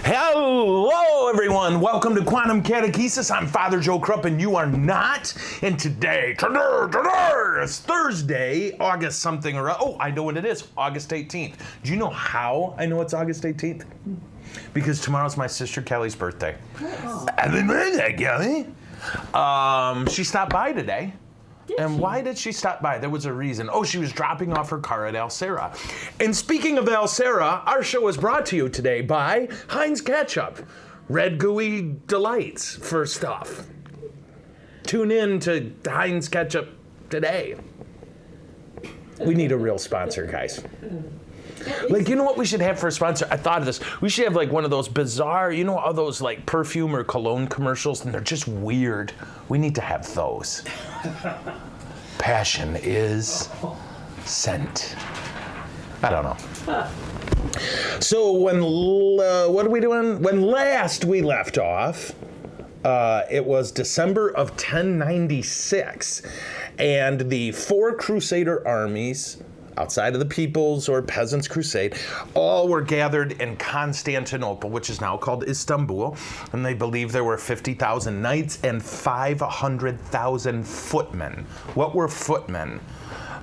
Hello, everyone. Welcome to Quantum Catechesis. I'm Father Joe Krupp, and you are not. And today, it's Thursday, August something or oh, I know what it is, August 18th. Do you know how I know it's August 18th? Because tomorrow's my sister Kelly's birthday. Oh. Happy birthday, Kelly. She stopped by today. And why did she stop by? There was a reason. Oh, she was dropping off her car at Alcera. And speaking of Alcera, our show is brought to you today by Heinz Ketchup. Red gooey delights for stuff. Tune in to Heinz Ketchup today. We need a real sponsor, guys. Like, you know what we should have for a sponsor? I thought of this. We should have like one of those bizarre, you know, all those like perfume or cologne commercials, and they're just weird. We need to have those. Passion is scent. I don't know. So what are we doing? When last we left off, it was December of 1096, and the four Crusader armies, outside of the People's or Peasants' Crusade, all were gathered in Constantinople, which is now called Istanbul, and they believe there were 50,000 knights and 500,000 footmen. What were footmen?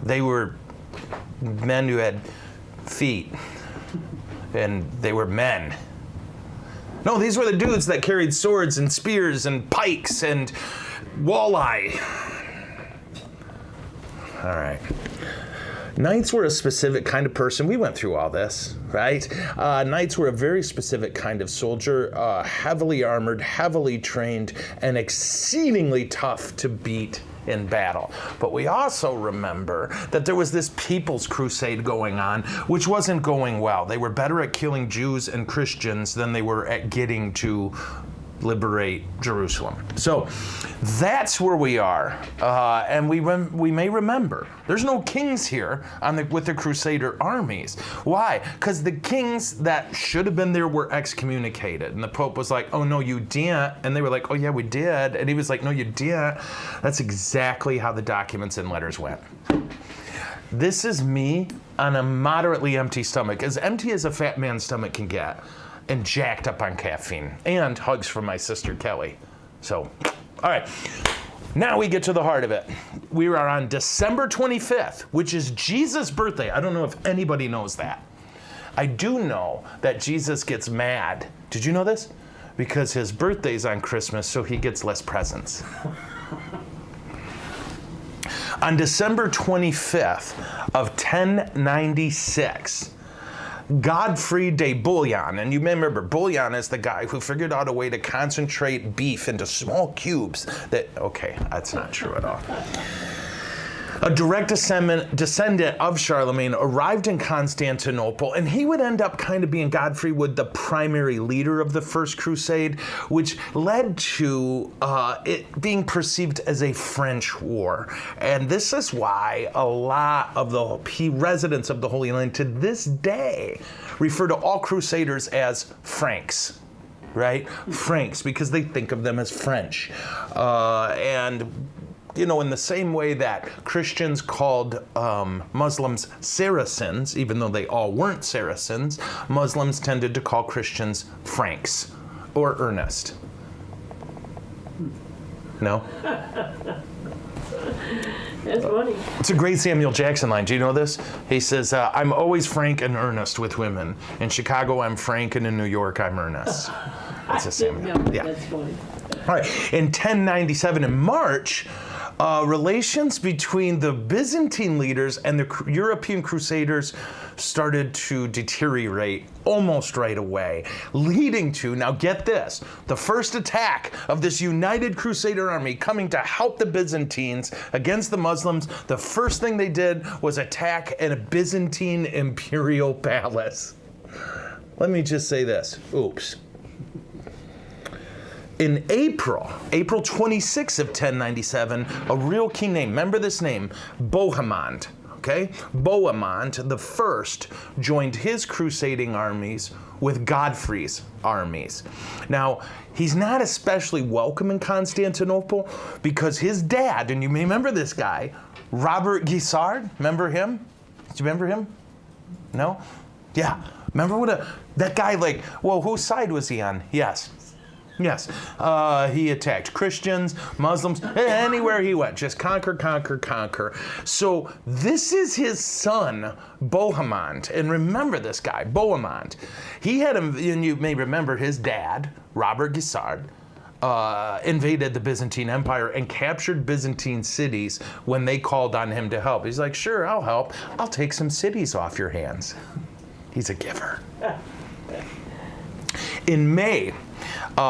They were men who had feet, and they were men. No, these were the dudes that carried swords and spears and pikes and walleye. All right. Knights were a specific kind of person. We went through all this, right? Knights were a very specific kind of soldier, heavily armored, heavily trained, and exceedingly tough to beat in battle. But we also remember that there was this People's Crusade going on, which wasn't going well. They were better at killing Jews and Christians than they were at getting to liberate Jerusalem. So that's where we are, and we may remember there's no kings here with the Crusader armies. Why? Because the kings that should have been there were excommunicated, and the Pope was like, "Oh no, you didn't," and they were like, "Oh yeah, we did," and he was like, "No, you didn't." That's exactly how the documents and letters went. This is me on a moderately empty stomach, as empty as a fat man's stomach can get, and jacked up on caffeine, and hugs from my sister Kelly. So, all right, now we get to the heart of it. We are on December 25th, which is Jesus' birthday. I don't know if anybody knows that. I do know that Jesus gets mad. Did you know this? Because his birthday's on Christmas, so he gets less presents. On December 25th of 1096, Godfrey de Bouillon, and you may remember Bouillon is the guy who figured out a way to concentrate beef into small cubes okay, that's not true at all. A direct descendant of Charlemagne arrived in Constantinople, and he would end up kind of being, Godfrey would, the primary leader of the First Crusade, which led to it being perceived as a French war. And this is why a lot of the residents of the Holy Land to this day refer to all Crusaders as Franks. Right? Franks, because they think of them as French. You know, in the same way that Christians called Muslims Saracens, even though they all weren't Saracens, Muslims tended to call Christians Franks or Ernest. No? That's funny. It's a great Samuel Jackson line. Do you know this? He says, I'm always frank and earnest with women. In Chicago, I'm frank, and in New York, I'm earnest. That's a Samuel. Yeah. That's funny. All right. In 1097, in March, relations between the Byzantine leaders and the European Crusaders started to deteriorate almost right away, leading to, now get this, the first attack of this united Crusader army coming to help the Byzantines against the Muslims. The first thing they did was attack a Byzantine imperial palace. Let me just say this. Oops. In April 26th of 1097, a real king name, remember this name, Bohemond, okay? Bohemond the First joined his crusading armies with Godfrey's armies. Now, he's not especially welcome in Constantinople because his dad, and you may remember this guy, Robert Guiscard, remember him? Do you remember him? No? Yeah. Remember what that guy, like, well, whose side was he on? Yes. Yes. He attacked Christians, Muslims, anywhere he went. Just conquer, conquer, conquer. So this is his son, Bohemond. And remember this guy, Bohemond. He had, and you may remember his dad, Robert Guiscard, invaded the Byzantine Empire and captured Byzantine cities when they called on him to help. He's like, sure, I'll help. I'll take some cities off your hands. He's a giver. In May,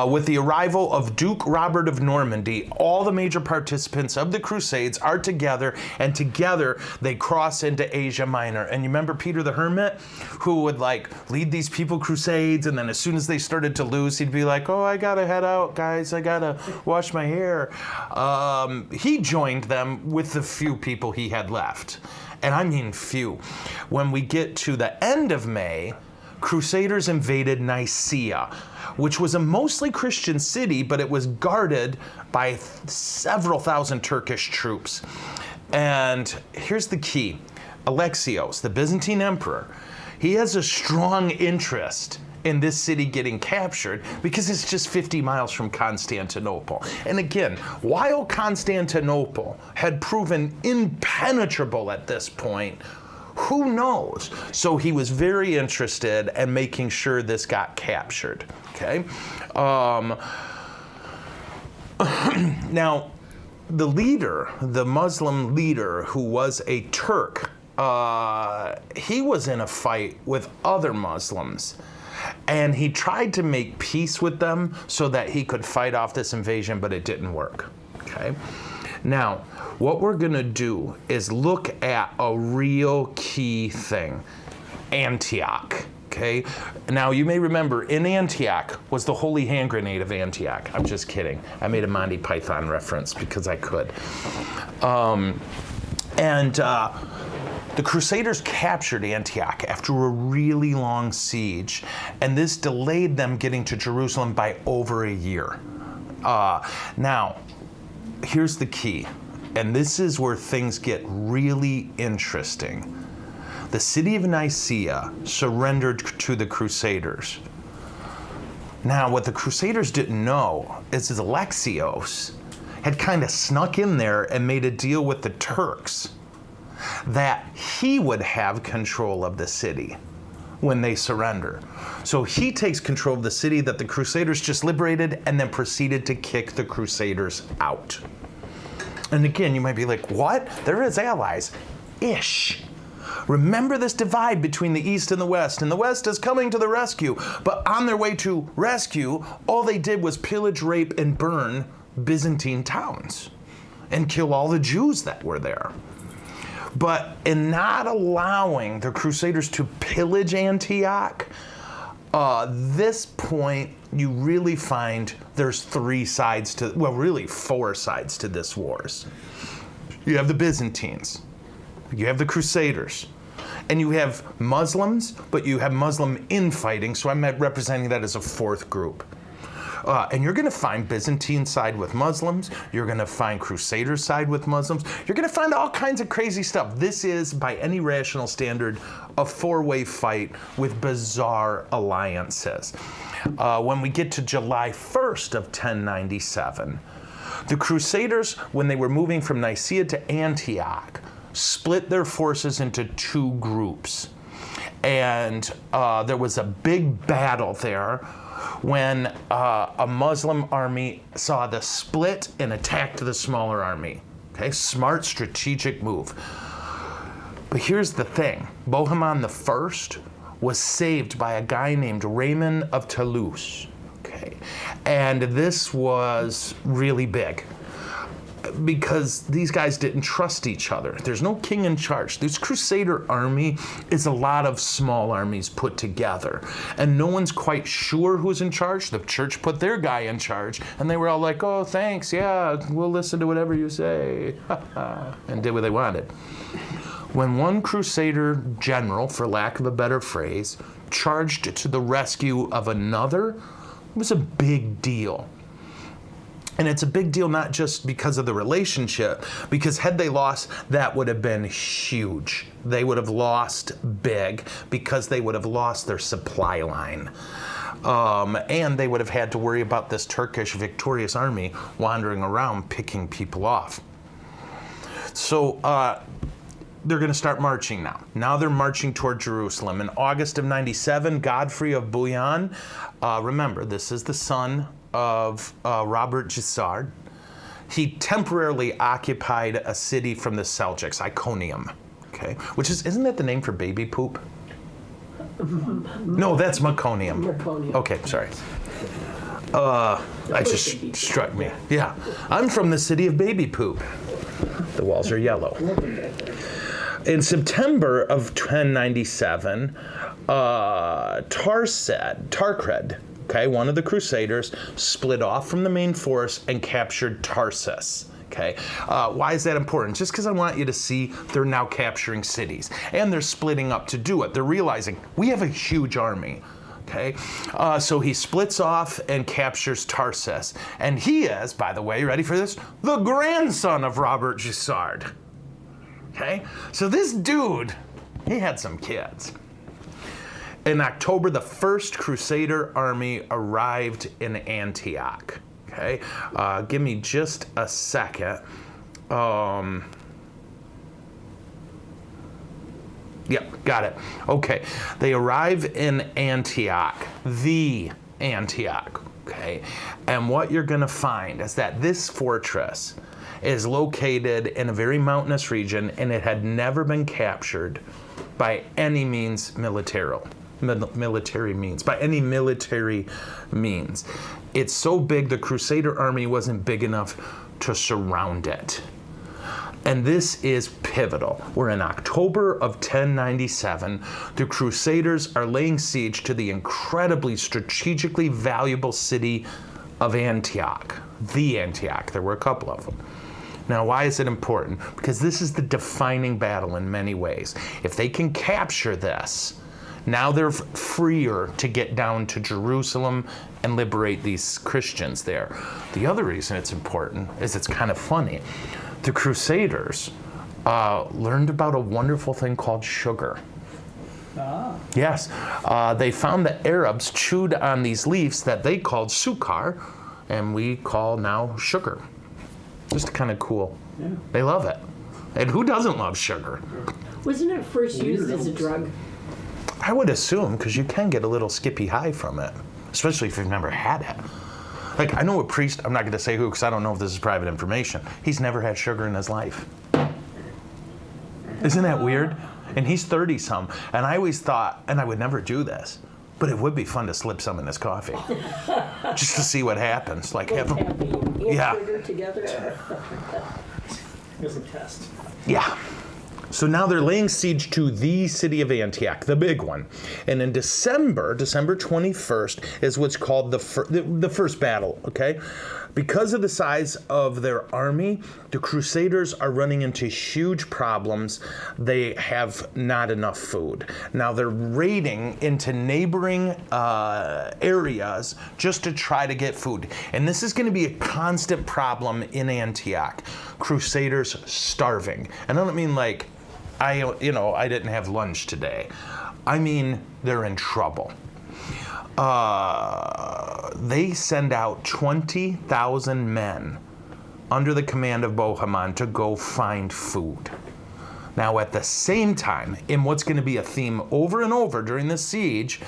with the arrival of Duke Robert of Normandy, all the major participants of the Crusades are together, and together they cross into Asia Minor. And you remember Peter the Hermit, who would like lead these people crusades, and then as soon as they started to lose, he'd be like, oh, I gotta head out, guys, I gotta wash my hair. He joined them with the few people he had left. And I mean few. When we get to the end of May, Crusaders invaded Nicaea, which was a mostly Christian city, but it was guarded by several thousand Turkish troops. And here's the key. Alexios, the Byzantine emperor, he has a strong interest in this city getting captured because it's just 50 miles from Constantinople. And again, while Constantinople had proven impenetrable at this point, who knows? So he was very interested in making sure this got captured. Okay. Now, the leader, the Muslim leader, who was a Turk, he was in a fight with other Muslims. And he tried to make peace with them so that he could fight off this invasion, but it didn't work. Okay. Now, what we're going to do is look at a real key thing, Antioch, okay? Now, you may remember, in Antioch was the holy hand grenade of Antioch. I'm just kidding. I made a Monty Python reference because I could. The Crusaders captured Antioch after a really long siege, and this delayed them getting to Jerusalem by over a year. Now, here's the key, and this is where things get really interesting. The city of Nicaea surrendered to the Crusaders. Now, what the Crusaders didn't know is that Alexios had kind of snuck in there and made a deal with the Turks that he would have control of the city when they surrender. So he takes control of the city that the Crusaders just liberated and then proceeded to kick the Crusaders out. And again, you might be like, what? They're his allies. Ish. Remember this divide between the East and the West, and the West is coming to the rescue. But on their way to rescue, all they did was pillage, rape, and burn Byzantine towns and kill all the Jews that were there. But in not allowing the Crusaders to pillage Antioch, this point, you really find there's three sides to, well, really four sides to this wars. You have the Byzantines, you have the Crusaders, and you have Muslims, but you have Muslim infighting, so I'm representing that as a fourth group. And you're going to find Byzantine side with Muslims. You're going to find Crusader side with Muslims. You're going to find all kinds of crazy stuff. This is, by any rational standard, a four-way fight with bizarre alliances. When we get to July 1st of 1097, the Crusaders, when they were moving from Nicaea to Antioch, split their forces into two groups. And there was a big battle there when a Muslim army saw the split and attacked the smaller army. Okay, smart strategic move. But here's the thing. Bohemond I was saved by a guy named Raymond of Toulouse. Okay, and this was really big because these guys didn't trust each other. There's no king in charge. This Crusader army is a lot of small armies put together, and no one's quite sure who's in charge. The church put their guy in charge, and they were all like, oh, thanks, yeah, we'll listen to whatever you say, and did what they wanted. When one Crusader general, for lack of a better phrase, charged to the rescue of another, it was a big deal. And it's a big deal not just because of the relationship, because had they lost, that would have been huge. They would have lost big because they would have lost their supply line. And they would have had to worry about this Turkish victorious army wandering around picking people off. So they're going to start marching now. Now they're marching toward Jerusalem. In August of 97, Godfrey of Bouillon, remember, this is the son of Robert Guiscard. He temporarily occupied a city from the Seljuks, Iconium, okay? Which isn't that the name for baby poop? No, that's meconium. Okay, sorry. It just struck me. Yeah, I'm from the city of baby poop. The walls are yellow. In September of 1097, Tancred, okay, one of the Crusaders, split off from the main force and captured Tarsus. Okay, why is that important? Just because I want you to see they're now capturing cities, and they're splitting up to do it. They're realizing we have a huge army. Okay, so he splits off and captures Tarsus, and he is, by the way, ready for this? The grandson of Robert Guiscard. Okay, so this dude, he had some kids. In October, the first Crusader army arrived in Antioch. Okay, give me just a second. Yep, got it. Okay, they arrive in Antioch, the Antioch. Okay, and what you're going to find is that this fortress is located in a very mountainous region, and it had never been captured by any means military means. It's so big, the Crusader army wasn't big enough to surround it. And this is pivotal. We're in October of 1097. The Crusaders are laying siege to the incredibly strategically valuable city of Antioch. The Antioch. There were a couple of them. Now, why is it important? Because this is the defining battle in many ways. If they can capture this, now they're freer to get down to Jerusalem and liberate these Christians there. The other reason it's important is it's kind of funny. The Crusaders learned about a wonderful thing called sugar. Yes, they found that Arabs chewed on these leaves that they called sukkar, and we call now sugar. Just kind of cool. Yeah. They love it. And who doesn't love sugar? Wasn't it first used as a drug? I would assume, because you can get a little skippy high from it, especially if you've never had it. Like, I know a priest, I'm not going to say who because I don't know if this is private information. He's never had sugar in his life. Isn't that weird? And he's 30-some. And I always thought, and I would never do this, but it would be fun to slip some in his coffee. Just to see what happens. Like, have him. Yeah. Sugar together. It's a test. Yeah. So now they're laying siege to the city of Antioch, the big one. And in December 21st, is what's called the first battle, okay? Because of the size of their army, the Crusaders are running into huge problems. They have not enough food. Now they're raiding into neighboring areas just to try to get food. And this is going to be a constant problem in Antioch. Crusaders starving. And I don't mean like, I didn't have lunch today. I mean, they're in trouble. They send out 20,000 men under the command of Bohemond to go find food. Now, at the same time, in what's going to be a theme over and over during the siege,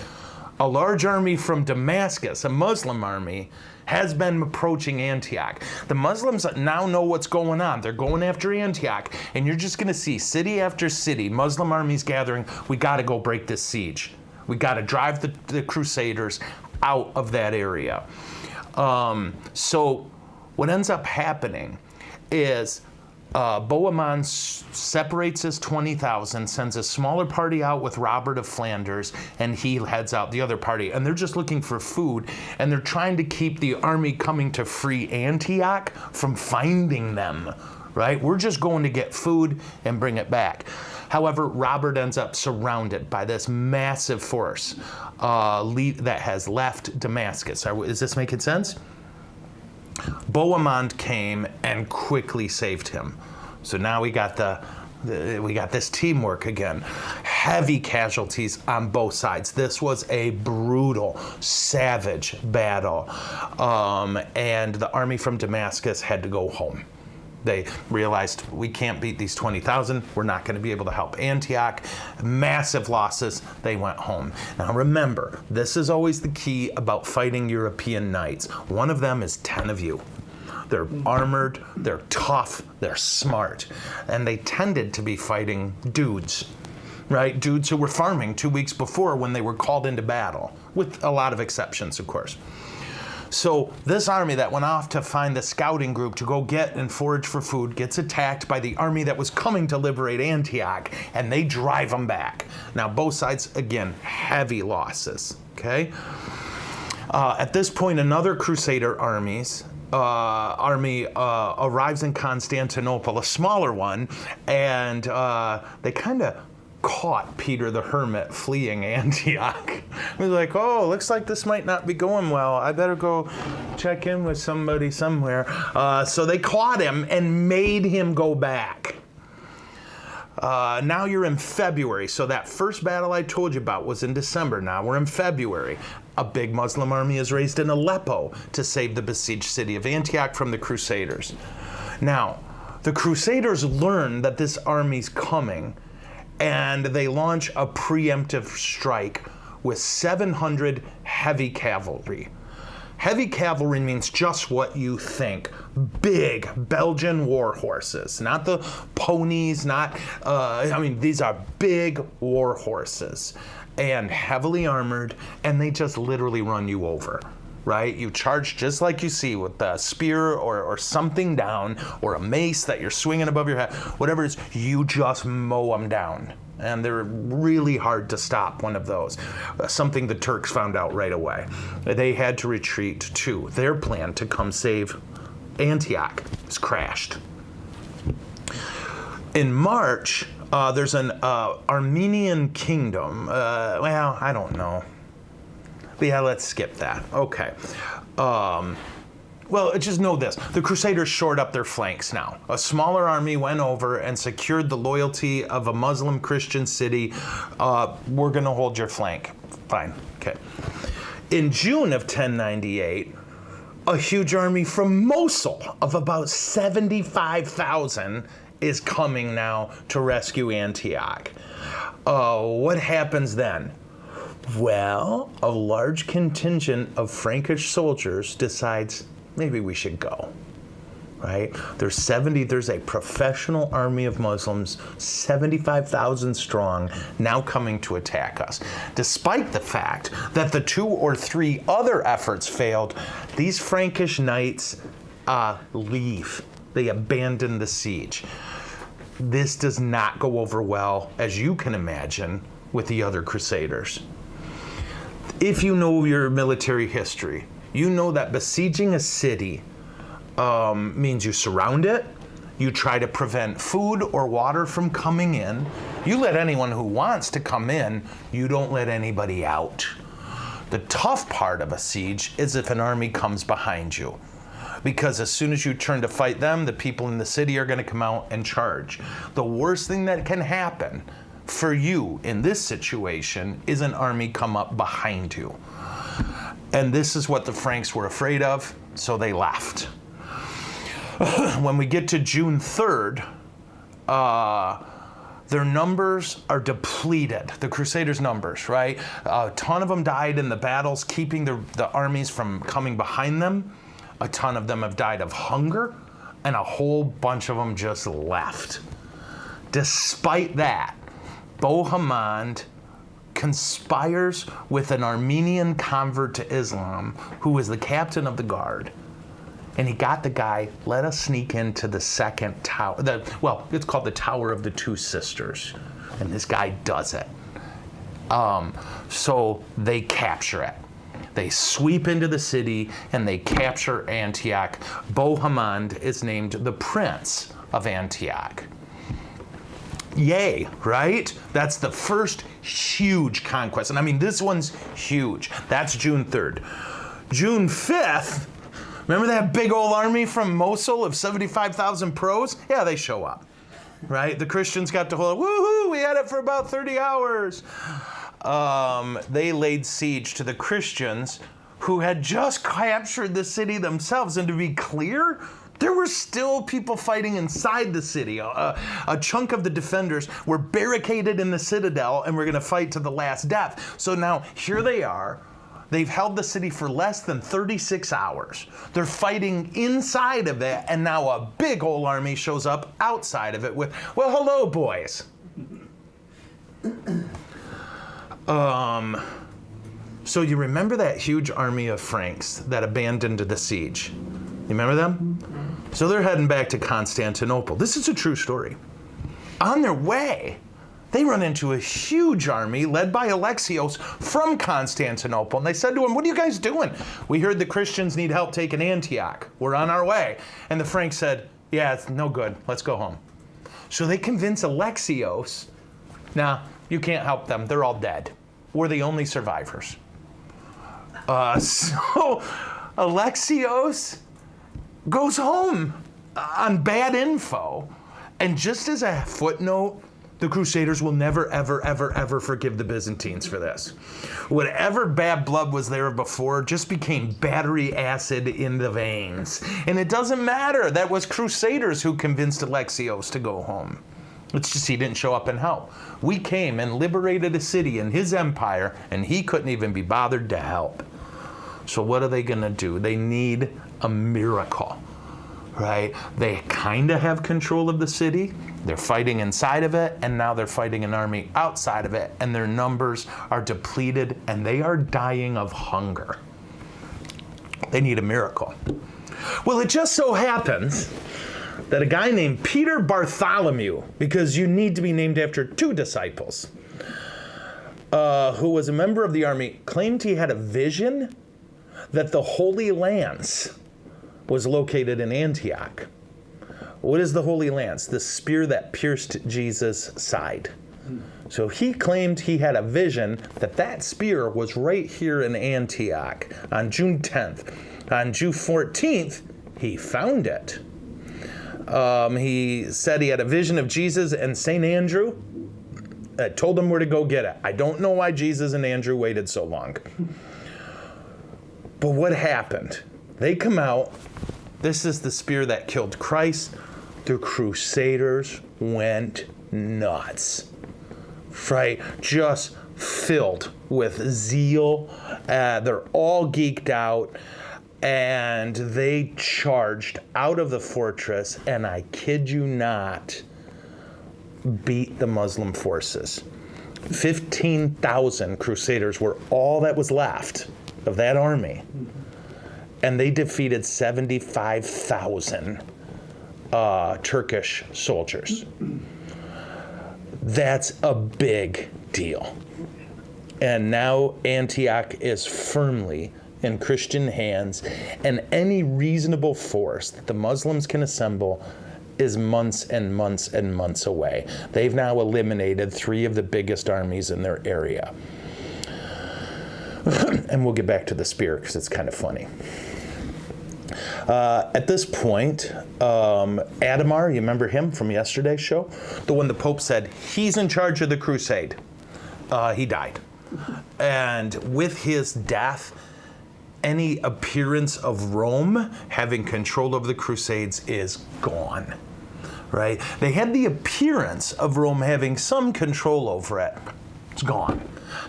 a large army from Damascus, a Muslim army, has been approaching Antioch. The Muslims now know what's going on. They're going after Antioch, and you're just going to see city after city, Muslim armies gathering. We got to go break this siege. We got to drive the Crusaders out of that area. So what ends up happening is Bohemond separates his 20,000, sends a smaller party out with Robert of Flanders, and he heads out the other party. And they're just looking for food, and they're trying to keep the army coming to free Antioch from finding them, right? We're just going to get food and bring it back. However, Robert ends up surrounded by this massive force that has left Damascus. Is this making sense? Bohemond came and quickly saved him. So now we got we got this teamwork again. Heavy casualties on both sides. This was a brutal, savage battle. And the army from Damascus had to go home. They realized we can't beat these 20,000. We're not going to be able to help Antioch. Massive losses. They went home. Now remember, this is always the key about fighting European knights. One of them is 10 of you. They're armored, they're tough, they're smart. And they tended to be fighting dudes, right? Dudes who were farming 2 weeks before when they were called into battle, with a lot of exceptions, of course. So this army that went off to find the scouting group to go get and forage for food gets attacked by the army that was coming to liberate Antioch, and they drive them back. Now both sides, again, heavy losses, okay? At this point, another Crusader army arrives in Constantinople, a smaller one, and they kind of caught Peter the Hermit fleeing Antioch. He was like, oh, looks like this might not be going well. I better go check in with somebody somewhere. So they caught him and made him go back. Now you're in February. So that first battle I told you about was in December. Now we're in February. A big Muslim army is raised in Aleppo to save the besieged city of Antioch from the Crusaders. Now, the Crusaders learn that this army's coming, and they launch a preemptive strike with 700 heavy cavalry. Heavy cavalry means just what you think. Big Belgian war horses, not the ponies, these are big war horses and heavily armored, and they just literally run you over, right? You charge just like you see with a spear or something down, or a mace that you're swinging above your head, whatever it is, you just mow them down. And they're really hard to stop, one of those. Something the Turks found out right away. They had to retreat too. Their plan to come save Antioch is crashed. In March, there's an Armenian kingdom. Well, I don't know. But yeah, let's skip that. Okay. Well, just know this. The Crusaders shored up their flanks now. A smaller army went over and secured the loyalty of a Muslim Christian city. We're going to hold your flank. Fine. Okay. In June of 1098, a huge army from Mosul of about 75,000 is coming now to rescue Antioch. What happens then? Well, a large contingent of Frankish soldiers decides maybe we should go, right? There's a professional army of Muslims, 75,000 strong, now coming to attack us. Despite the fact that the 2 or 3 other efforts failed, these Frankish knights leave. They abandon the siege. This does not go over well, as you can imagine, with the other Crusaders. If you know your military history, you know that besieging a city means you surround it, you try to prevent food or water from coming in, you let anyone who wants to come in, you don't let anybody out. The tough part of a siege is if an army comes behind you, because as soon as you turn to fight them, the people in the city are going to come out and charge. The worst thing that can happen for you in this situation is an army come up behind you. And this is what the Franks were afraid of, so they left. When we get to June 3rd, their numbers are depleted, the Crusaders' numbers, right? A ton of them died in the battles, keeping the armies from coming behind them. A ton of them have died of hunger, and a whole bunch of them just left. Despite that, Bohemond conspires with an Armenian convert to Islam who was the captain of the guard. And he got the guy, let us sneak into the second tower. It's called the Tower of the Two Sisters. And this guy does it. So they capture it. They sweep into the city and they capture Antioch. Bohemond is named the Prince of Antioch. Yay, right? That's the first huge conquest. And I mean, this one's huge. That's June 3rd. June 5th, Remember that big old army from Mosul of 75,000 pros? Yeah, they show up, right? The Christians got to hold it. Woohoo, we had it for about 30 hours. They laid siege to the Christians who had just captured the city themselves. And to be clear, there were still people fighting inside the city. A chunk of the defenders were barricaded in the citadel and were going to fight to the last death. So now here they are. They've held the city for less than 36 hours. They're fighting inside of it, and now a big old army shows up outside of it with, well, hello, boys. So you remember that huge army of Franks that abandoned the siege? You remember them? So they're heading back to Constantinople. This is a true story. On their way, they run into a huge army led by Alexios from Constantinople. And they said to him, what are you guys doing? We heard the Christians need help taking Antioch. We're on our way. And the Franks said, yeah, it's no good. Let's go home. So they convince Alexios, nah, you can't help them. They're all dead. We're the only survivors. So Alexios goes home on bad info. And just as a footnote, the Crusaders will never, ever, ever, ever forgive the Byzantines for this. Whatever bad blood was there before just became battery acid in the veins. And it doesn't matter. That was Crusaders who convinced Alexios to go home. It's just he didn't show up and help. We came and liberated a city in his empire, and he couldn't even be bothered to help. So what are they going to do? They need a miracle, right? They kind of have control of the city. They're fighting inside of it, and now they're fighting an army outside of it, and their numbers are depleted, and they are dying of hunger. They need a miracle. Well, it just so happens that a guy named Peter Bartholomew, because you need to be named after two disciples, who was a member of the army, claimed he had a vision that the Holy Lance was located in Antioch. What is the Holy Lance? The spear that pierced Jesus' side. So he claimed he had a vision that that spear was right here in Antioch on June 10th. On June 14th, he found it. He said he had a vision of Jesus and St. Andrew. Told him where to go get it. I don't know why Jesus and Andrew waited so long. But what happened? They come out. This is the spear that killed Christ. The Crusaders went nuts, right? Just filled with zeal. They're all geeked out. And they charged out of the fortress, and I kid you not, beat the Muslim forces. 15,000 Crusaders were all that was left of that army. And they defeated 75,000 Turkish soldiers. That's a big deal. And now Antioch is firmly in Christian hands, and any reasonable force that the Muslims can assemble is months and months and months away. They've now eliminated 3 of the biggest armies in their area. And we'll get back to the spear because it's kind of funny. At this point, Adhemar, you remember him from yesterday's show? The one the Pope said, he's in charge of the crusade. He died. And with his death, any appearance of Rome having control of the Crusades is gone, right? They had the appearance of Rome having some control over it. It's gone.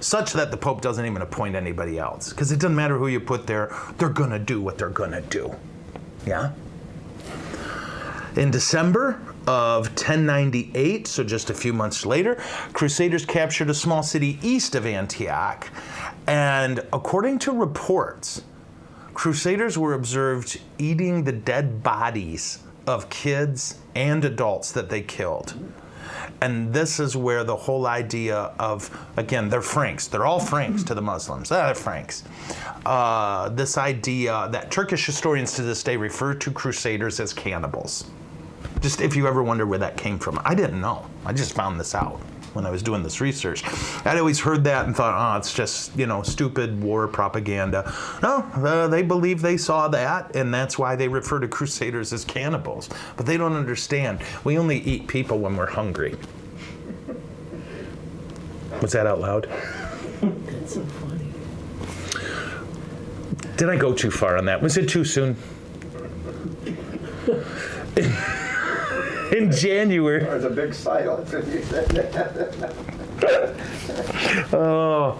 Such that the Pope doesn't even appoint anybody else. Because it doesn't matter who you put there, they're going to do what they're going to do. Yeah? In December of 1098, so just a few months later, Crusaders captured a small city east of Antioch. And according to reports, Crusaders were observed eating the dead bodies of kids and adults that they killed. And this is where the whole idea of, again, they're Franks. They're all Franks to the Muslims. They're Franks. This idea that Turkish historians to this day refer to Crusaders as cannibals. Just if you ever wonder where that came from. I didn't know. I just found this out. when I was doing this research. I'd always heard that and thought, oh, it's just, stupid war propaganda. No, they believe they saw that, and that's why they refer to Crusaders as cannibals. But they don't understand. We only eat people when we're hungry. Was that out loud? That's so funny. Did I go too far on that? Was it too soon? In January. There's a big silence when you said that. Oh,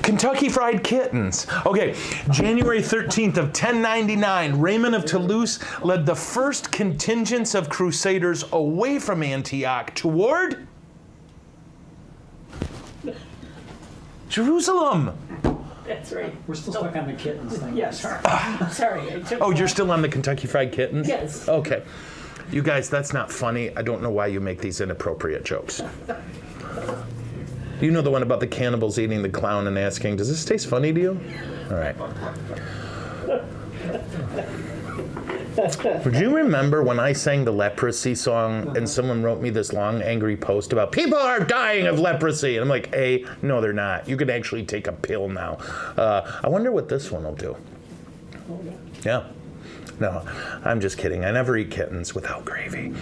Kentucky Fried Kittens. Okay, January 13th of 1099, Raymond of Toulouse led the first contingents of Crusaders away from Antioch toward Jerusalem. That's right. We're still stuck on the kittens thing. Yes. Sorry. I took Oh, you're still on the Kentucky Fried Kittens? Yes. Okay. You guys, that's not funny. I don't know why you make these inappropriate jokes. You know the one about the cannibals eating the clown and asking, does this taste funny to you? All right. Would you remember when I sang the leprosy song and someone wrote me this long, angry post about people are dying of leprosy? And I'm like, no, they're not. You can actually take a pill now. I wonder what this one will do. Yeah. No, I'm just kidding. I never eat kittens without gravy.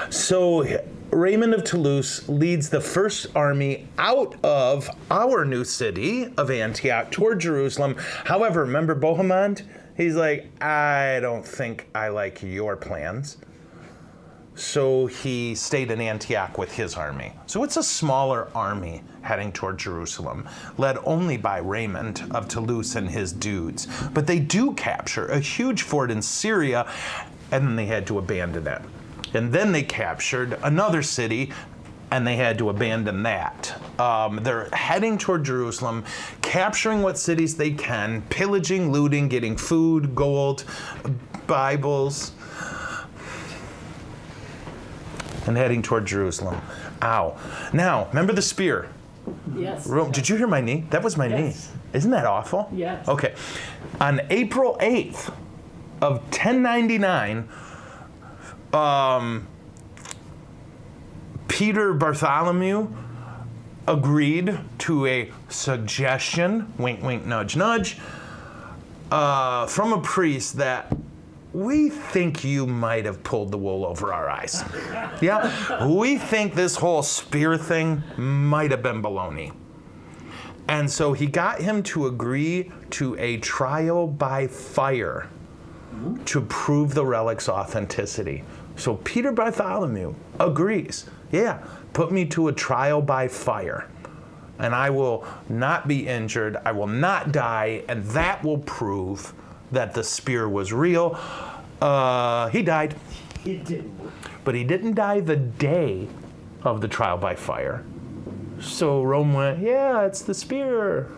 So Raymond of Toulouse leads the first army out of our new city of Antioch toward Jerusalem. However, remember Bohemond? He's like, I don't think I like your plans. So he stayed in Antioch with his army. So it's a smaller army heading toward Jerusalem, led only by Raymond of Toulouse and his dudes. But they do capture a huge fort in Syria, and then they had to abandon it. And then they captured another city, and they had to abandon that. They're heading toward Jerusalem, capturing what cities they can, pillaging, looting, getting food, gold, Bibles, and heading toward Jerusalem. Ow. Now, remember the spear? Yes. Did you hear my knee? That was my Yes. knee. Isn't that awful? Yes. Okay. On April 8th of 1099, Peter Bartholomew agreed to a suggestion, wink, wink, nudge, nudge, from a priest that we think you might have pulled the wool over our eyes. Yeah, we think this whole spear thing might have been baloney. And so he got him to agree to a trial by fire to prove the relic's authenticity. So Peter Bartholomew agrees. Yeah, put me to a trial by fire, and I will not be injured, I will not die, and that will prove that the spear was real. He died. He didn't. But he didn't die the day of the trial by fire. So Rome went, yeah, it's the spear.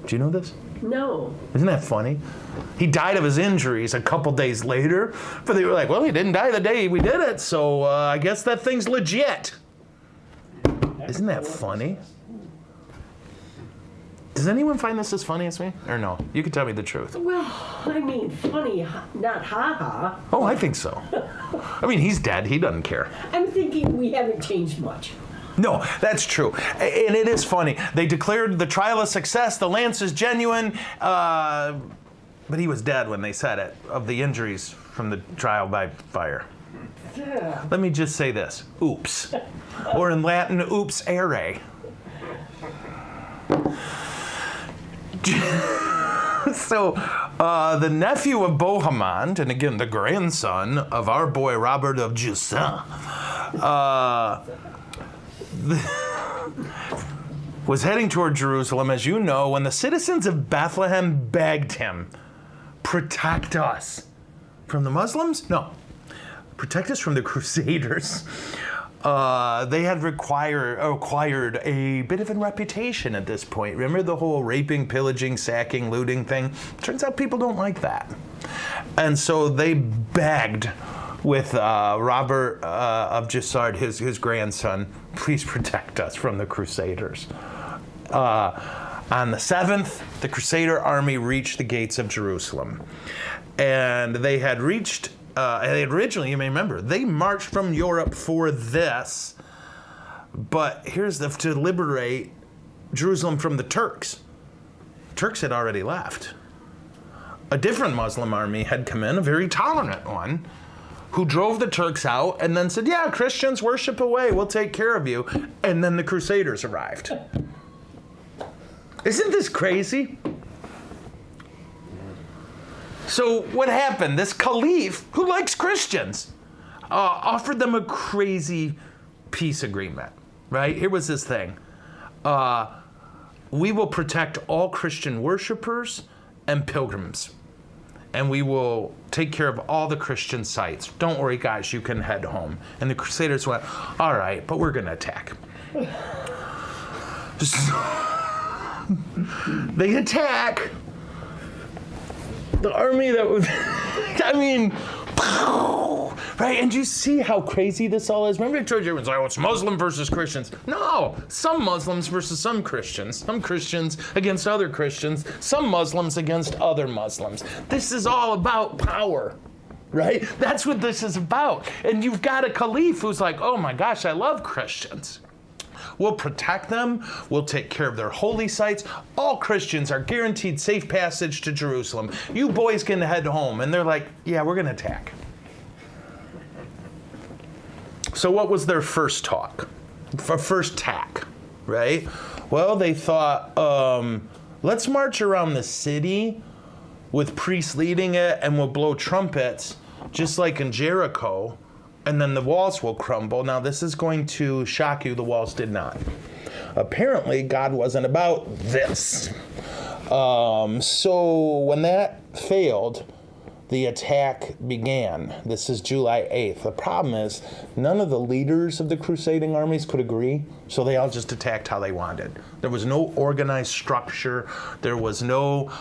Do you know this? No. Isn't that funny? He died of his injuries a couple days later, but they were like, well, he didn't die the day we did it, so I guess that thing's legit. Isn't that funny? Does anyone find this as funny as me? Or no? You can tell me the truth. Well, I mean, funny, not ha-ha. Oh, I think so. I mean, he's dead. He doesn't care. I'm thinking we haven't changed much. No, that's true. And it is funny. They declared the trial a success. The lance is genuine. But he was dead when they said it, of the injuries from the trial by fire. Yeah. Let me just say this. Oops. Or in Latin, oops ere. So, the nephew of Bohemond, and again, the grandson of our boy Robert of Jussin, was heading toward Jerusalem, as you know, when the citizens of Bethlehem begged him, protect us from the Muslims? No. Protect us from the Crusaders. They had acquired a bit of a reputation at this point. Remember the whole raping, pillaging, sacking, looting thing? Turns out people don't like that. And so they begged with Robert of Jussin, his grandson, please protect us from the Crusaders. On the 7th, the Crusader army reached the gates of Jerusalem. And they had originally, you may remember, they marched from Europe for this. But here's to liberate Jerusalem from the Turks. Turks had already left. A different Muslim army had come in, a very tolerant one, who drove the Turks out and then said, yeah, Christians, worship away, we'll take care of you. And then the Crusaders arrived. Isn't this crazy? So what happened? This caliph, who likes Christians, offered them a crazy peace agreement, right? Here was this thing. We will protect all Christian worshipers and pilgrims, and we will take care of all the Christian sites. Don't worry, guys, you can head home. And the Crusaders went, all right, but we're going to attack. They attack the army that was, I mean, right? And you see how crazy this all is? Remember, George was like, oh, it's Muslim versus Christians. No, some Muslims versus some Christians against other Christians, some Muslims against other Muslims. This is all about power, right? That's what this is about. And you've got a caliph who's like, oh my gosh, I love Christians. We'll protect them. We'll take care of their holy sites. All Christians are guaranteed safe passage to Jerusalem. You boys can head home. And they're like, yeah, we're going to attack. So what was their first talk? First tack, right? Well, they thought, let's march around the city with priests leading it, and we'll blow trumpets, just like in Jericho, and then the walls will crumble. Now, this is going to shock you. The walls did not. Apparently, God wasn't about this. So when that failed, the attack began. This is July 8th. The problem is none of the leaders of the crusading armies could agree, so they all just attacked how they wanted. There was no organized structure. There was no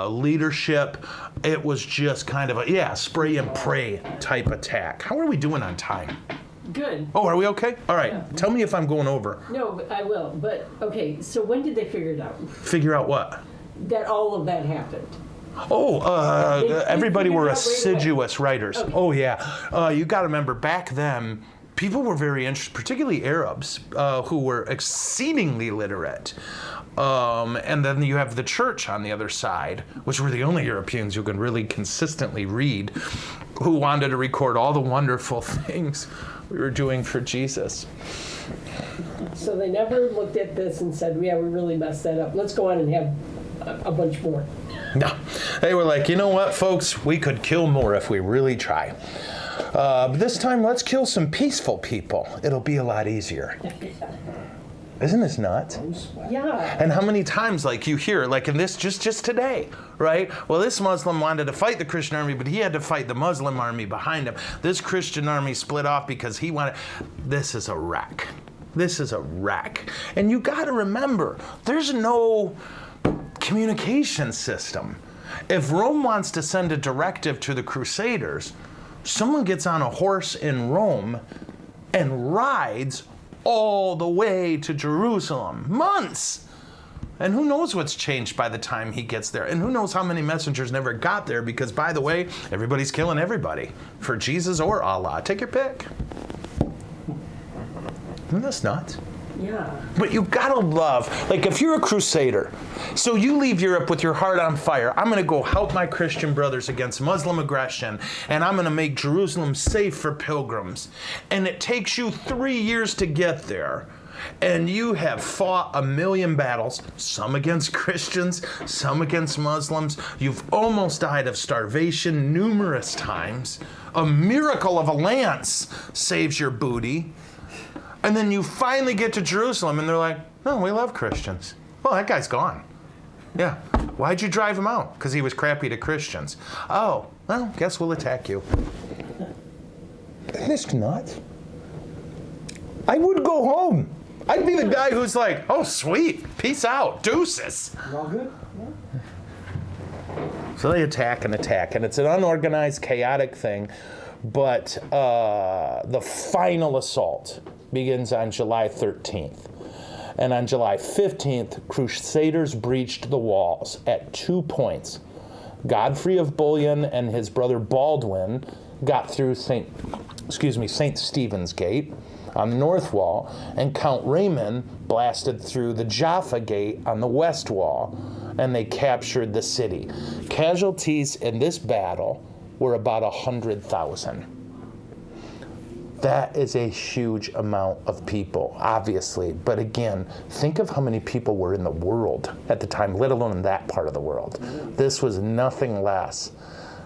leadership. It was just kind of a, spray and pray type attack. How are we doing on time? Good. Oh, are we okay? All right. Yeah. Tell me if I'm going over. No, I will. But, okay, so when did they figure it out? Figure out what? That all of that happened. Everybody were figured out right assiduous writers. Okay. Oh, yeah. You got to remember, back then, people were very interested, particularly Arabs, who were exceedingly literate. And then you have the church on the other side, which were the only Europeans who could really consistently read, who wanted to record all the wonderful things we were doing for Jesus. So they never looked at this and said, yeah, we really messed that up. Let's go on and have a bunch more. No, they were like, you know what, folks, we could kill more if we really try. But this time, let's kill some peaceful people. It'll be a lot easier. Isn't this nuts? Yeah. And how many times, like, you hear, like in this, just today, right? Well, this Muslim wanted to fight the Christian army, but he had to fight the Muslim army behind him. This Christian army split off because he wanted. This is a wreck. This is a wreck. And you got to remember, there's no communication system. If Rome wants to send a directive to the Crusaders, someone gets on a horse in Rome and rides all the way to Jerusalem. Months! And who knows what's changed by the time he gets there. And who knows how many messengers never got there, because, by the way, everybody's killing everybody for Jesus or Allah. Take your pick. Isn't this nuts? Yeah. But you gotta love, like, if you're a crusader, so you leave Europe with your heart on fire, I'm gonna go help my Christian brothers against Muslim aggression, and I'm gonna make Jerusalem safe for pilgrims. And it takes you 3 years to get there. And you have fought 1,000,000 battles, some against Christians, some against Muslims. You've almost died of starvation numerous times. A miracle of a lance saves your booty. And then you finally get to Jerusalem, and they're like, no, we love Christians. Well, that guy's gone. Yeah. Why'd you drive him out? Because he was crappy to Christians. Oh, well, guess we'll attack you. Isn't this nuts? I would go home. I'd be the guy who's like, oh, sweet. Peace out. Deuces. All good? So they attack, and it's an unorganized, chaotic thing. But the final assault begins on July 13th. And on July 15th, Crusaders breached the walls at 2 points. Godfrey of Bouillon and his brother Baldwin got through St. Stephen's Gate. on the north wall, and Count Raymond blasted through the Jaffa Gate on the west wall, and they captured the city. Casualties in this battle were about 100,000. That is a huge amount of people, obviously. But again, think of how many people were in the world at the time, let alone in that part of the world. This was nothing less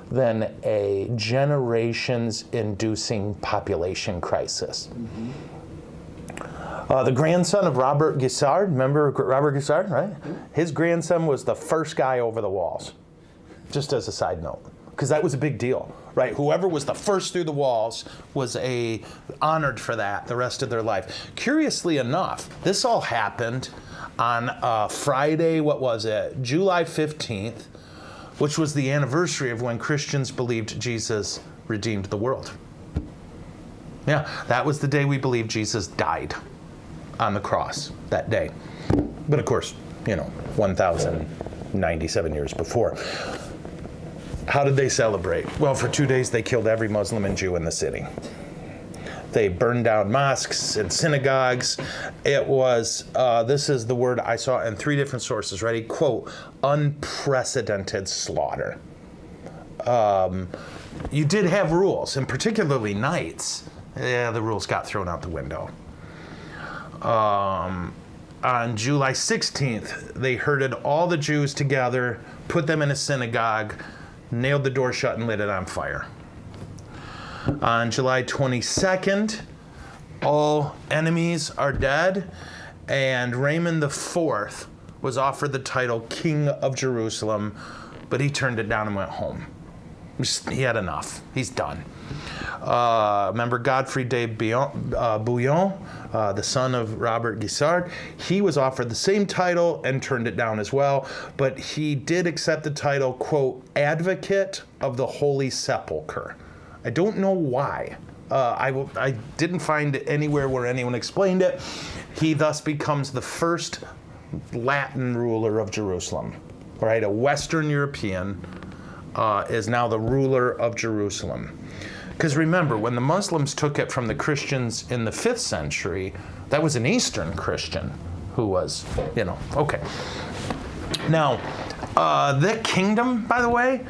than a generations-inducing population crisis. The grandson of Robert Guiscard, remember Robert Guiscard, right? His grandson was the first guy over the walls, just as a side note, because that was a big deal. Right, whoever was the first through the walls was honored for that the rest of their life. Curiously enough, this all happened on Friday, July 15th, which was the anniversary of when Christians believed Jesus redeemed the world. Yeah, that was the day we believed Jesus died on the cross, that day. But of course, 1,097 years before. How did they celebrate? Well, for 2 days they killed every Muslim and Jew in the city. They burned down mosques and synagogues. It was, this is the word I saw in 3 different sources, ready? Quote, unprecedented slaughter. You did have rules, and particularly nights. Yeah, the rules got thrown out the window. On July 16th, they herded all the Jews together, put them in a synagogue, nailed the door shut and lit it on fire. On July 22nd, all enemies are dead, and Raymond IV was offered the title King of Jerusalem, but he turned it down and went home. He had enough. He's done. Remember Godfrey de Bouillon, the son of Robert Guiscard? He was offered the same title and turned it down as well, but he did accept the title, quote, Advocate of the Holy Sepulchre. I don't know why. I didn't find it anywhere where anyone explained it. He thus becomes the first Latin ruler of Jerusalem, right? A Western European is now the ruler of Jerusalem. Because remember, when the Muslims took it from the Christians in the 5th century, that was an Eastern Christian who was, okay. Now, that kingdom, by the way,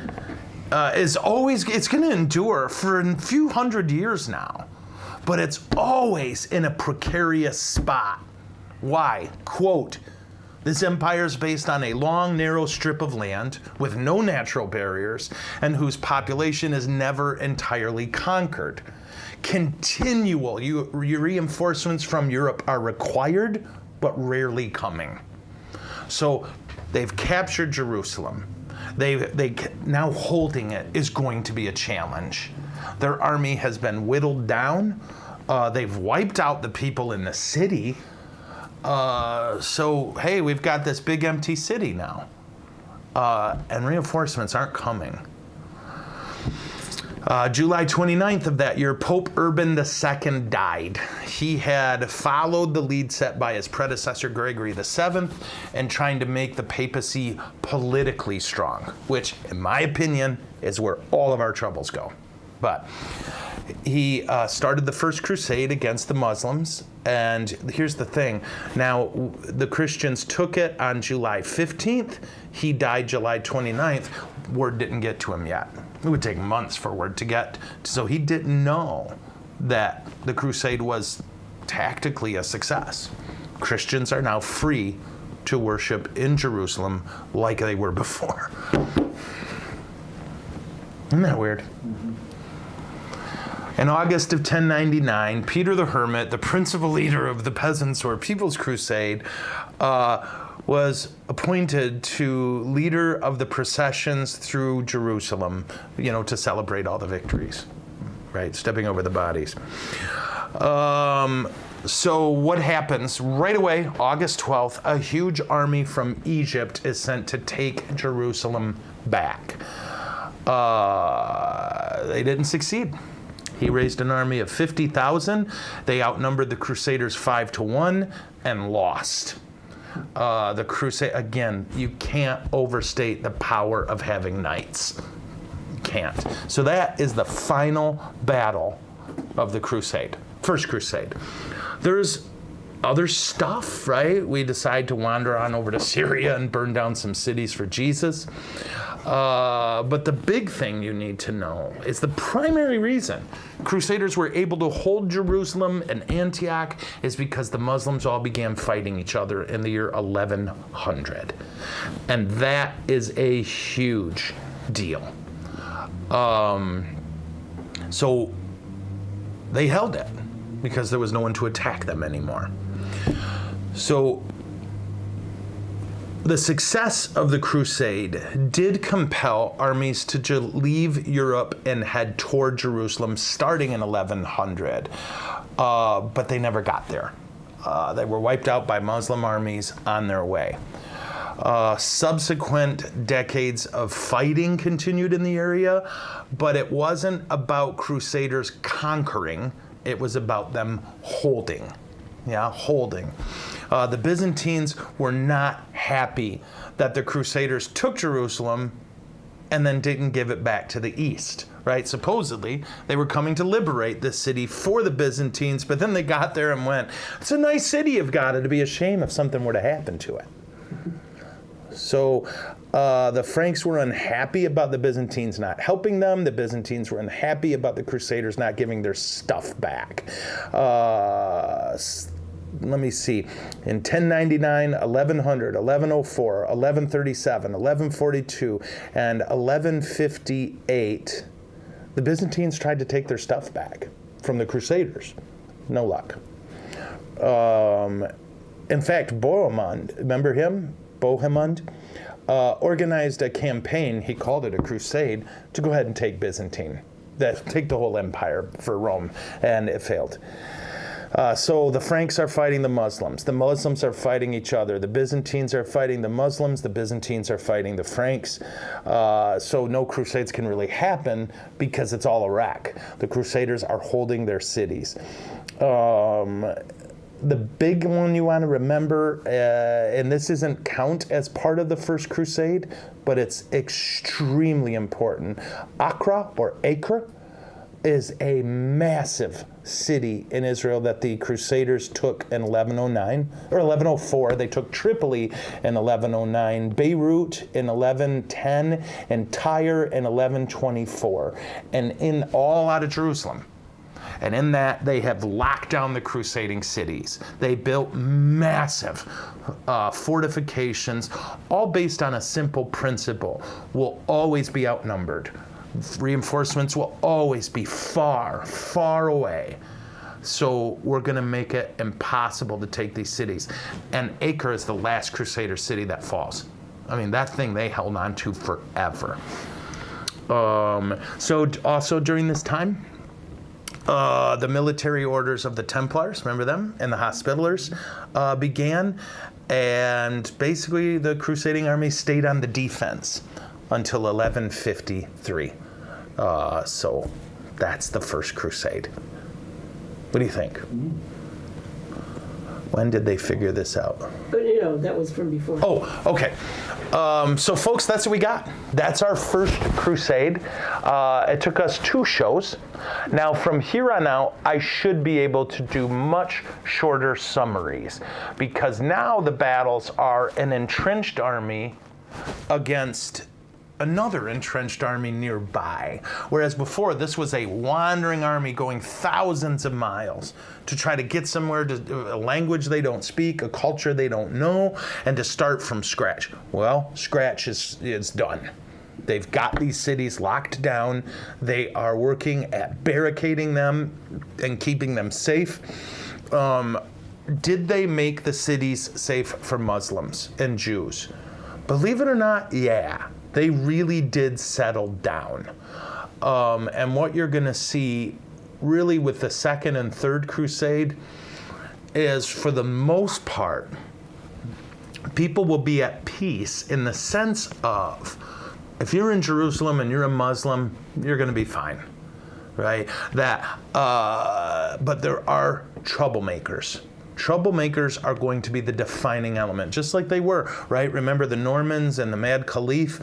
it's going to endure for a few hundred years now, but it's always in a precarious spot. Why? Quote, this empire is based on a long, narrow strip of land with no natural barriers and whose population is never entirely conquered. Continual reinforcements from Europe are required, but rarely coming. So they've captured Jerusalem. They now holding it is going to be a challenge. Their army has been whittled down. They've wiped out the people in the city. So, hey, we've got this big empty city now. And reinforcements aren't coming. July 29th of that year, Pope Urban II died. He had followed the lead set by his predecessor, Gregory VII, in trying to make the papacy politically strong, which, in my opinion, is where all of our troubles go. But he started the First Crusade against the Muslims, and here's the thing. Now, the Christians took it on July 15th. He died July 29th. Word didn't get to him yet. It would take months for word to get. So he didn't know that the crusade was tactically a success. Christians are now free to worship in Jerusalem like they were before. Isn't that weird? Mm-hmm. In August of 1099, Peter the Hermit, the principal leader of the Peasants' or People's Crusade, was appointed to leader of the processions through Jerusalem, to celebrate all the victories, right? Stepping over the bodies. So what happens? Right away, August 12th, a huge army from Egypt is sent to take Jerusalem back. They didn't succeed. He raised an army of 50,000. They outnumbered the Crusaders 5-1 and lost. The Crusade, again, you can't overstate the power of having knights. You can't. So that is the final battle of the Crusade. First Crusade. There's other stuff, right? We decide to wander on over to Syria and burn down some cities for Jesus. But the big thing you need to know is the primary reason Crusaders were able to hold Jerusalem and Antioch is because the Muslims all began fighting each other in the year 1100. And that is a huge deal. So they held it because there was no one to attack them anymore. So the success of the crusade did compel armies to leave Europe and head toward Jerusalem starting in 1100, but they never got there. They were wiped out by Muslim armies on their way. Subsequent decades of fighting continued in the area, but it wasn't about Crusaders conquering, it was about them holding. Holding. The Byzantines were not happy that the Crusaders took Jerusalem and then didn't give it back to the east, right? Supposedly, they were coming to liberate the city for the Byzantines, but then they got there and went, it's a nice city of God, it'd be a shame if something were to happen to it. So the Franks were unhappy about the Byzantines not helping them. The Byzantines were unhappy about the Crusaders not giving their stuff back. Let me see. In 1099, 1100, 1104, 1137, 1142, and 1158, the Byzantines tried to take their stuff back from the Crusaders. No luck. In fact, Bohemond, remember him? Bohemond? Organized a campaign, he called it a crusade, to go ahead and take take the whole empire for Rome, and it failed. So the Franks are fighting the Muslims are fighting each other, the Byzantines are fighting the Muslims, the Byzantines are fighting the Franks, so no crusades can really happen because it's all Iraq. The Crusaders are holding their cities. The big one you want to remember, and this isn't count as part of the First Crusade, but it's extremely important. Acre is a massive city in Israel that the Crusaders took in 1109, or 1104. They took Tripoli in 1109, Beirut in 1110, and Tyre in 1124, and in all out of Jerusalem. And in that, they have locked down the crusading cities. They built massive fortifications, all based on a simple principle: we'll always be outnumbered. Reinforcements will always be far, far away. So we're going to make it impossible to take these cities. And Acre is the last Crusader city that falls. I mean, that thing they held on to forever. So also during this time, the military orders of the Templars, remember them, and the Hospitallers began. And basically the crusading army stayed on the defense until 1153. So that's the First Crusade. What do you think? When did they figure this out? But that was from before. Oh, okay. So folks, that's what we got. That's our First Crusade. It took us 2 shows. Now from here on out, I should be able to do much shorter summaries, because now the battles are an entrenched army against another entrenched army nearby. Whereas before, this was a wandering army going thousands of miles to try to get somewhere, to a language they don't speak, a culture they don't know, and to start from scratch. Well, scratch is done. They've got these cities locked down. They are working at barricading them and keeping them safe. Did they make the cities safe for Muslims and Jews? Believe it or not, yeah. They really did settle down. And what you're going to see really with the Second and Third Crusade is, for the most part, people will be at peace in the sense of, if you're in Jerusalem and you're a Muslim, you're going to be fine, right? But there are troublemakers. Troublemakers are going to be the defining element, just like they were, right? Remember the Normans and the Mad Caliph?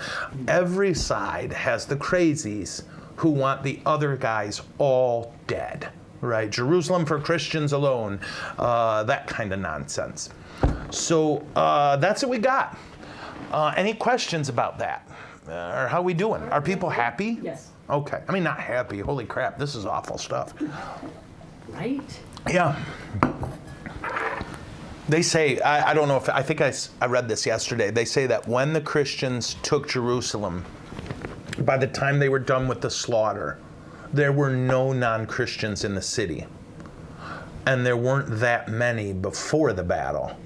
Every side has the crazies who want the other guys all dead, right? Jerusalem for Christians alone, that kind of nonsense. So that's what we got. Any questions about that? Or how we doing? Are people happy? Yes. Okay. I mean, not happy. Holy crap, this is awful stuff. Right? Yeah. They say, I don't know if, I think I read this yesterday. They say that when the Christians took Jerusalem, by the time they were done with the slaughter, there were no non-Christians in the city. And there weren't that many before the battle,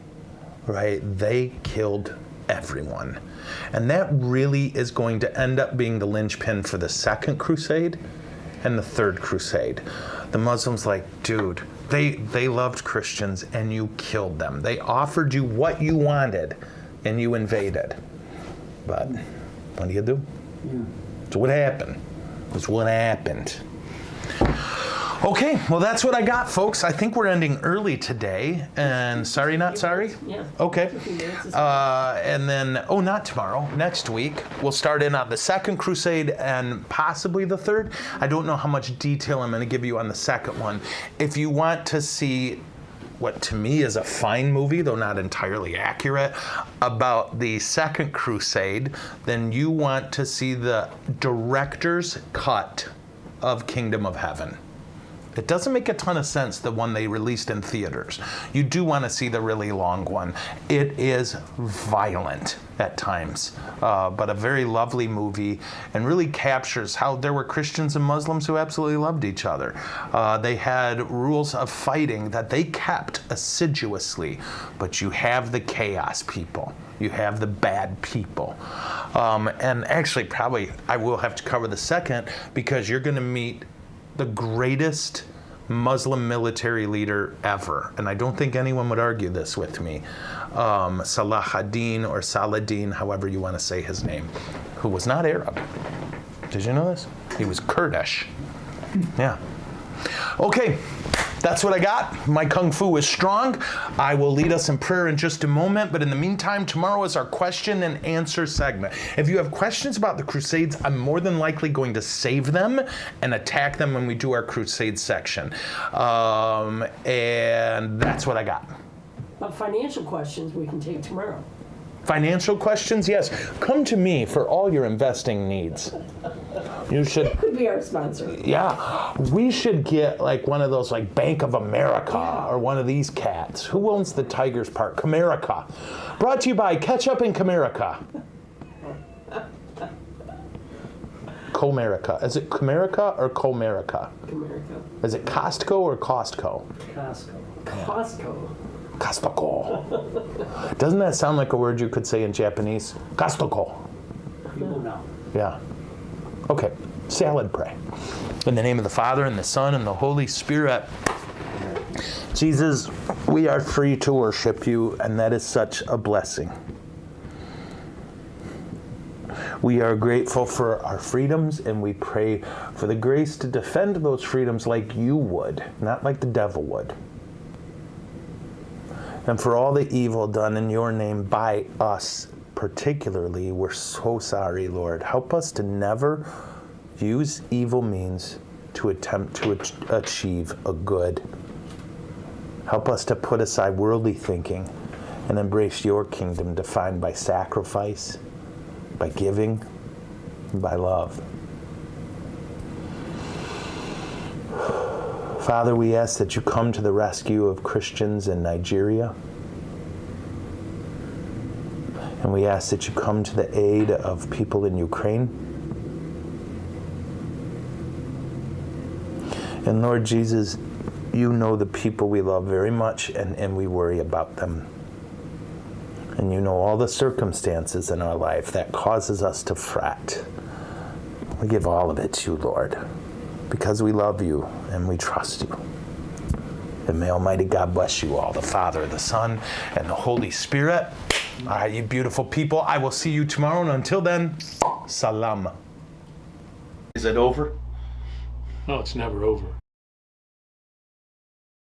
right? They killed everyone. And that really is going to end up being the linchpin for the Second Crusade and the Third Crusade. The Muslims like, dude, they loved Christians and you killed them. They offered you what you wanted and you invaded. But what do you do? Yeah. It's what happened. It's what happened. Okay, well, that's what I got, folks. I think we're ending early today. And sorry, not sorry? Yeah. Okay. 15 minutes is fine. And then, not tomorrow, next week, we'll start in on the Second Crusade and possibly the Third. I don't know how much detail I'm going to give you on the second one. If you want to see what to me is a fine movie, though not entirely accurate, about the Second Crusade, then you want to see the director's cut of Kingdom of Heaven. It doesn't make a ton of sense, the one they released in theaters. You do want to see the really long one. It is violent at times, but a very lovely movie and really captures how there were Christians and Muslims who absolutely loved each other. They had rules of fighting that they kept assiduously, but you have the chaos people. You have the bad people. And actually, probably, I will have to cover the second because you're going to meet the greatest Muslim military leader ever. And I don't think anyone would argue this with me. Salahuddin or Saladin, however you want to say his name, who was not Arab. Did you know this? He was Kurdish. Yeah. Okay, that's what I got. My Kung Fu is strong. I will lead us in prayer in just a moment, but in the meantime, tomorrow is our question and answer segment. If you have questions about the Crusades, I'm more than likely going to save them and attack them when we do our Crusades section. And that's what I got. But financial questions we can take tomorrow. Financial questions? Yes. Come to me for all your investing needs. You should. Could be our sponsor. Yeah, we should get like one of those like Bank of America or one of these cats. Who owns the Tigers Park? Comerica. Brought to you by Ketchup and Comerica. Comerica. Is it Comerica or Comerica? America. Is it Costco or Costco? Costco. Costco. Costco. Doesn't that sound like a word you could say in Japanese? Costco. You will know. Yeah. Okay. Salad pray. In the name of the Father, and the Son, and the Holy Spirit. Jesus, we are free to worship you, and that is such a blessing. We are grateful for our freedoms, and we pray for the grace to defend those freedoms like you would, not like the devil would. And for all the evil done in your name by us particularly, we're so sorry, Lord. Help us to never use evil means to attempt to achieve a good. Help us to put aside worldly thinking and embrace your kingdom defined by sacrifice, by giving, and by love. Father, we ask that you come to the rescue of Christians in Nigeria. And we ask that you come to the aid of people in Ukraine. And Lord Jesus, you know the people we love very much, and we worry about them. And you know all the circumstances in our life that causes us to fret. We give all of it to you, Lord, because we love you and we trust you. And may Almighty God bless you all, the Father, the Son, and the Holy Spirit. All right, you beautiful people. I will see you tomorrow, and until then, salam. Is it over? No, it's never over.